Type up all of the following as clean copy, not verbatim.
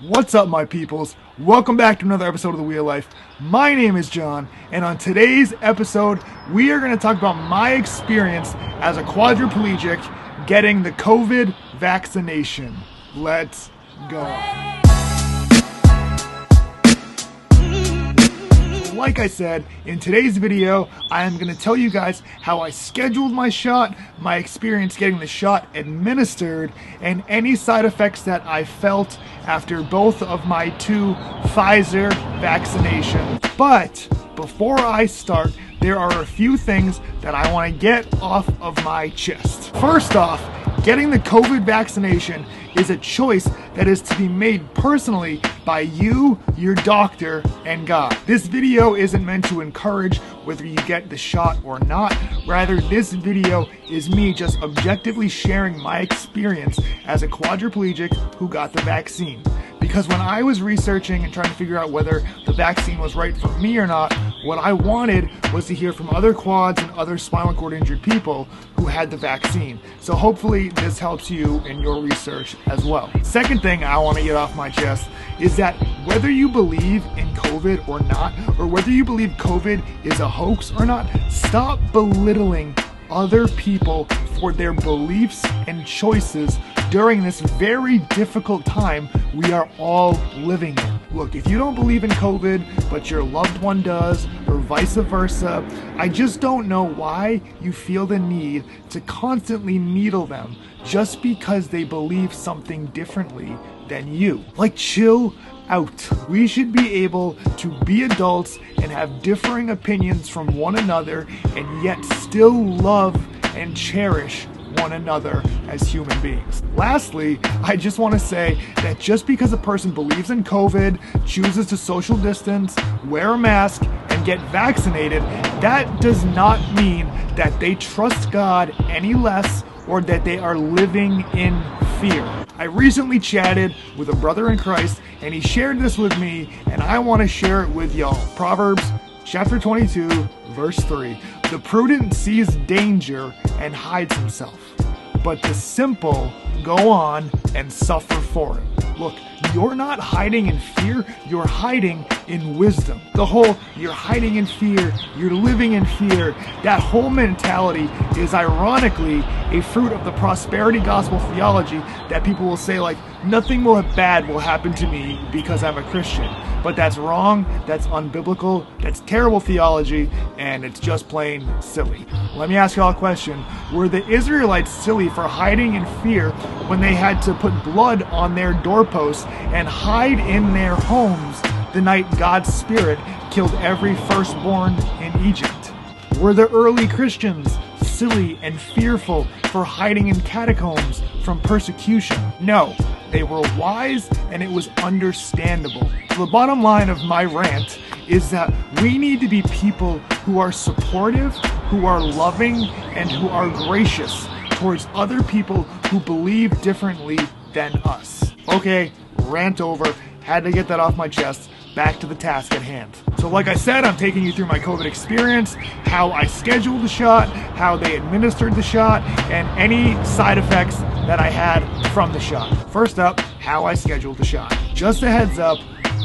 What's up, my peoples? Welcome back to another episode of The Wheel of Life. My name is John, and on today's episode, we are going to talk about my experience as a quadriplegic getting the COVID vaccination. Let's go. Like I said, in today's video, I am going to tell you guys how I scheduled my shot, my experience getting the shot administered, and any side effects that I felt after both of my two Pfizer vaccinations. But before I start, there are a few things that I want to get off of my chest. First off, getting the COVID vaccination is a choice that is to be made personally by you, your doctor, and God. This video isn't meant to encourage whether you get the shot or not. Rather, this video is me just objectively sharing my experience as a quadriplegic who got the vaccine. Because when I was researching and trying to figure out whether the vaccine was right for me or not, what I wanted was to hear from other quads and other spinal cord injured people who had the vaccine. So hopefully this helps you in your research as well. Second thing I want to get off my chest is that whether you believe in COVID or not, or whether you believe COVID is a hoax or not, stop belittling other people for their beliefs and choices during this very difficult time we are all living in. Look, if you don't believe in COVID, but your loved one does, or vice versa, I just don't know why you feel the need to constantly needle them just because they believe something differently than you. Like, chill out. We should be able to be adults and have differing opinions from one another and yet still love and cherish one another as human beings. Lastly, I just want to say that just because a person believes in COVID, chooses to social distance, wear a mask, and get vaccinated, that does not mean that they trust God any less or that they are living in fear. I recently chatted with a brother in Christ, and he shared this with me, and I want to share it with y'all. Proverbs chapter 22, verse 3. The prudent sees danger and hides himself, but the simple go on and suffer for it. Look, you're not hiding in fear, you're hiding in wisdom. The whole, you're hiding in fear, you're living in fear, that whole mentality is ironically a fruit of the prosperity gospel theology that people will say, like, nothing bad will happen to me because I'm a Christian. But that's wrong, that's unbiblical, that's terrible theology, and it's just plain silly. Let me ask y'all a question. Were the Israelites silly for hiding in fear when they had to put blood on their doorposts and hide in their homes the night God's Spirit killed every firstborn in Egypt? Were the early Christians silly and fearful for hiding in catacombs from persecution? No, they were wise and it was understandable. The bottom line of my rant is that we need to be people who are supportive, who are loving, and who are gracious towards other people who believe differently than us. Okay, rant over. Had to get that off my chest. Back to the task at hand. So like I said, I'm taking you through my COVID experience, how I scheduled the shot, how they administered the shot, and any side effects that I had from the shot. First up, how I scheduled the shot. Just a heads up,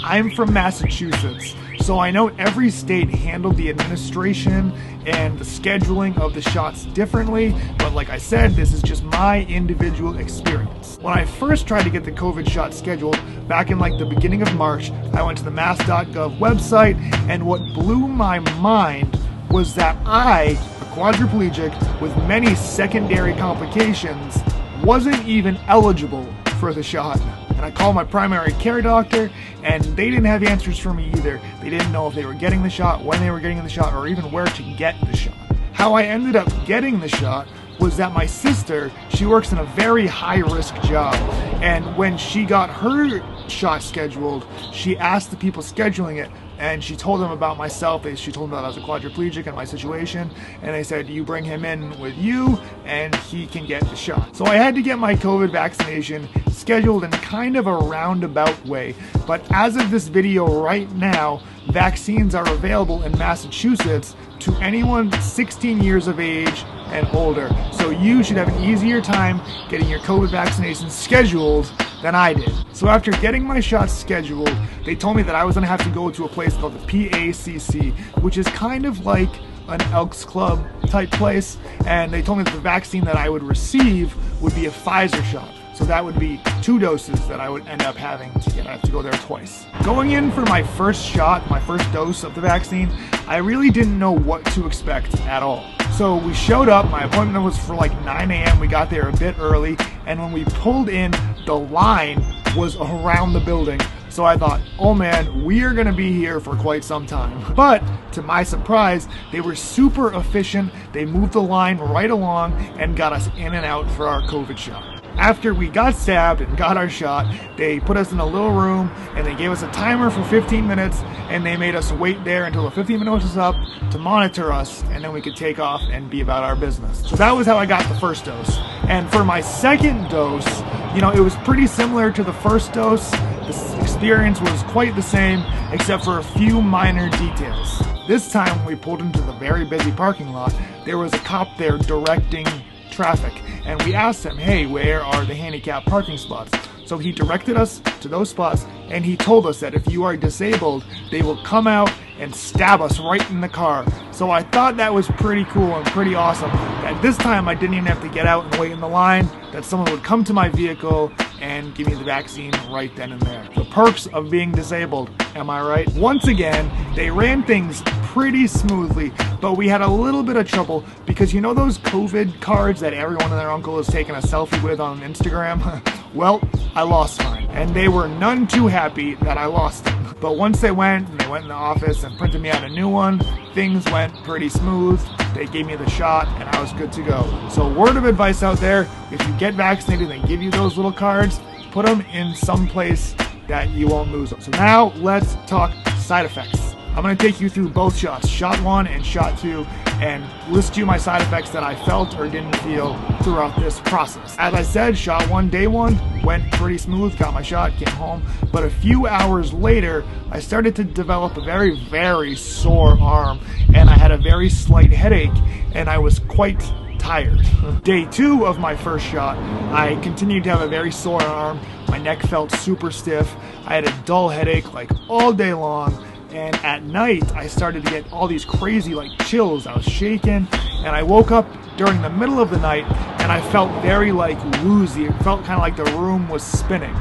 I'm from Massachusetts, so I know every state handled the administration and the scheduling of the shots differently, but like I said, this is just my individual experience. When I first tried to get the COVID shot scheduled back in like the beginning of March, I went to the mass.gov website, and what blew my mind was that I, a quadriplegic with many secondary complications, wasn't even eligible for the shot. And I called my primary care doctor, and they didn't have answers for me either. They didn't know if they were getting the shot, when they were getting the shot, or even where to get the shot. How I ended up getting the shot was that my sister, she works in a very high-risk job, and when she got her shot scheduled, she asked the people scheduling it, and she told them about myself. She told them that I was a quadriplegic and my situation, and they said, you bring him in with you and he can get the shot. So I had to get my COVID vaccination scheduled in kind of a roundabout way, but as of this video right now, vaccines are available in Massachusetts to anyone 16 years of age and older. So you should have an easier time getting your COVID vaccination scheduled than I did. So after getting my shot scheduled, they told me that I was going to have to go to a place called the PACC, which is kind of like an Elks Club type place, and they told me that the vaccine that I would receive would be a Pfizer shot. So that would be 2 doses that I would end up having to get. I have to go there twice. Going in for my first shot, my first dose of the vaccine, I really didn't know what to expect at all. So we showed up, my appointment was for like 9 a.m. We got there a bit early, and when we pulled in, the line was around the building. So I thought, oh man, we are gonna be here for quite some time. But to my surprise, they were super efficient. They moved the line right along and got us in and out for our COVID shot. After we got stabbed and got our shot, they put us in a little room and they gave us a timer for 15 minutes and they made us wait there until the 15 minutes was up to monitor us, and then we could take off and be about our business. So that was how I got the first dose. And for my second dose, it was pretty similar to the first dose. The experience was quite the same, except for a few minor details. This time when we pulled into the very busy parking lot, there was a cop there directing traffic, and we asked him, hey, where are the handicap parking spots? So he directed us to those spots, and he told us that if you are disabled, they will come out and stab us right in the car. So I thought that was pretty cool and pretty awesome. At this time, I didn't even have to get out and wait in the line, that someone would come to my vehicle and give me the vaccine right then and there. The perks of being disabled, am I right? Once again, they ran things pretty smoothly, but we had a little bit of trouble because those COVID cards that everyone and their uncle is taking a selfie with on Instagram? Well, I lost mine, and they were none too happy that I lost it. But once they went in the office and printed me out a new one, things went pretty smooth. They gave me the shot and I was good to go. So word of advice out there, if you get vaccinated and they give you those little cards, put them in some place that you won't lose them. So now let's talk side effects. I'm going to take you through both shots, shot 1 and shot 2, and list you my side effects that I felt or didn't feel throughout this process. As I said, shot 1, day 1, went pretty smooth, got my shot, came home, but a few hours later, I started to develop a very, very sore arm, and I had a very slight headache, and I was quite tired. Day 2 of my first shot, I continued to have a very sore arm, my neck felt super stiff, I had a dull headache like all day long, and at night I started to get all these crazy chills. I was shaking, and I woke up during the middle of the night and I felt very woozy. It felt kind of like the room was spinning.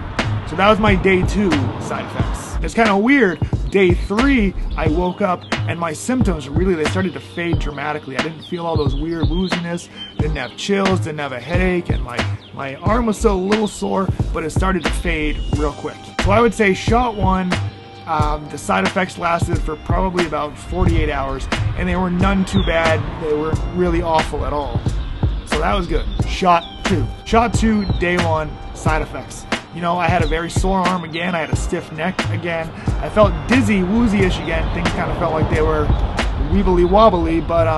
So that was my day 2 side effects. It's kind of weird. Day 3, I woke up and my symptoms they started to fade dramatically. I didn't feel all those weird wooziness, didn't have chills, didn't have a headache, and my arm was still a little sore, but it started to fade real quick. So I would say shot 1, the side effects lasted for probably about 48 hours, and they were none too bad. They weren't really awful at all. So that was good. Shot 2. Shot 2, day 1, side effects. I had a very sore arm again. I had a stiff neck again. I felt dizzy, woozy-ish again. Things kind of felt like they were weebly-wobbly, but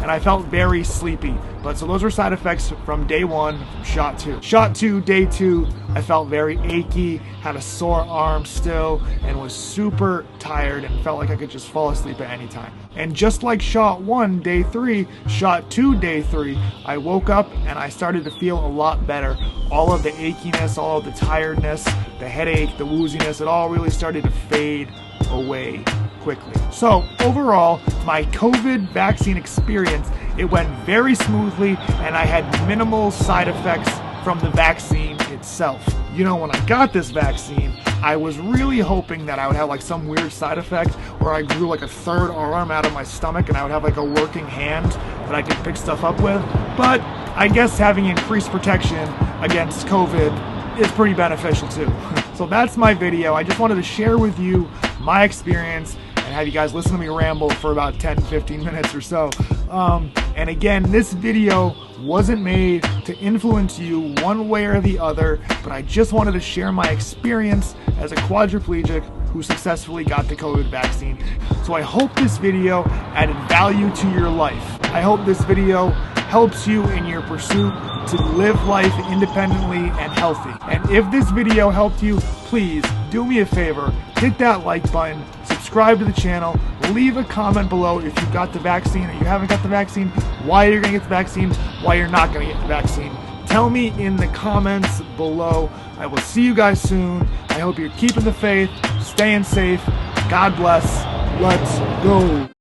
and I felt very sleepy. But so those were side effects from day 1, shot 2. Shot 2, day 2, I felt very achy, had a sore arm still, and was super tired and felt like I could just fall asleep at any time. And just like shot 1, day 3, shot 2, day 3, I woke up and I started to feel a lot better. All of the achiness, all of the tiredness, the headache, the wooziness, it all really started to fade away quickly. So overall, my COVID vaccine experience, it went very smoothly and I had minimal side effects from the vaccine itself. When I got this vaccine, I was really hoping that I would have some weird side effect where I grew a third arm out of my stomach and I would have a working hand that I could pick stuff up with. But I guess having increased protection against COVID is pretty beneficial too. So that's my video. I just wanted to share with you my experience and have you guys listen to me ramble for about 10-15 minutes or so. And again, this video wasn't made to influence you one way or the other, but I just wanted to share my experience as a quadriplegic who successfully got the COVID vaccine. So I hope this video added value to your life. I hope this video helps you in your pursuit to live life independently and healthy. And if this video helped you, please do me a favor, hit that like button, subscribe to the channel, leave a comment below if you got the vaccine or you haven't got the vaccine, why you're gonna get the vaccine, why you're not gonna get the vaccine. Tell me in the comments below. I will see you guys soon. I hope you're keeping the faith, staying safe. God bless. Let's go.